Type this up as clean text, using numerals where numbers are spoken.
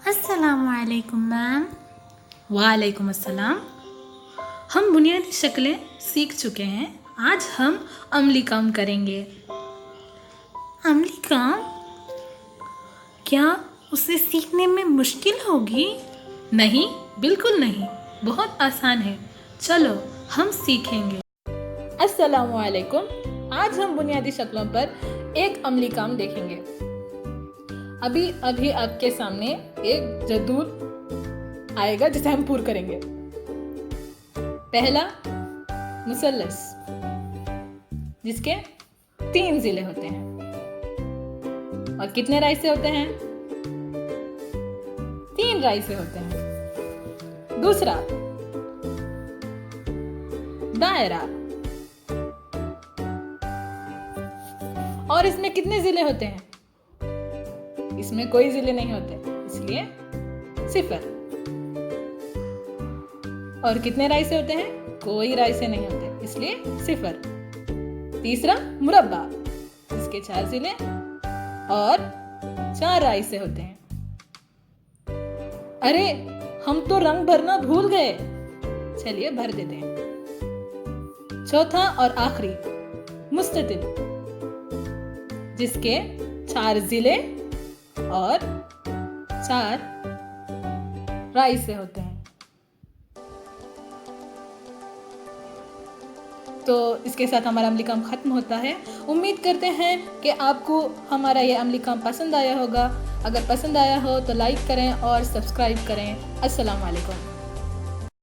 अस्सलामुअलैकुम मैम। वालेकुम अस्सलाम। हम बुनियादी शक्लें सीख चुके हैं। आज हम अमली काम करेंगे। अमली काम? क्या उसे सीखने में मुश्किल होगी? नहीं, बिल्कुल नहीं, बहुत आसान है। चलो हम सीखेंगे। अस्सलामुअलैकुम। आज हम बुनियादी शक्लों पर एक अमली काम देखेंगे। अभी अभी आपके सामने एक जदूल आएगा जिसे हम पूर करेंगे। पहला मुसल्लस, जिसके 3 ज़िले होते हैं। और कितने राइसे होते हैं? 3 राइसे होते हैं। दूसरा दायरा, और इसमें कितने ज़िले होते हैं? इसमें कोई ज़िले नहीं होते, इसलिए 0। और कितने राइसे होते हैं? कोई राइसे नहीं होते, इसलिए 0। तीसरा मुरब्बा, जिसके 4 ज़िले और 4 राइसे होते हैं। अरे, हम तो रंग भरना भूल गए। चलिए भर देते हैं। चौथा और आखिरी मुस्ततिल, जिसके 4 ज़िले और 4 राइसे होते हैं। तो इसके साथ हमारा अमली काम ख़त्म होता है। उम्मीद करते हैं कि आपको हमारा ये अमली काम पसंद आया होगा। अगर पसंद आया हो तो लाइक करें और सब्सक्राइब करें। अस्सलाम वालेकुम।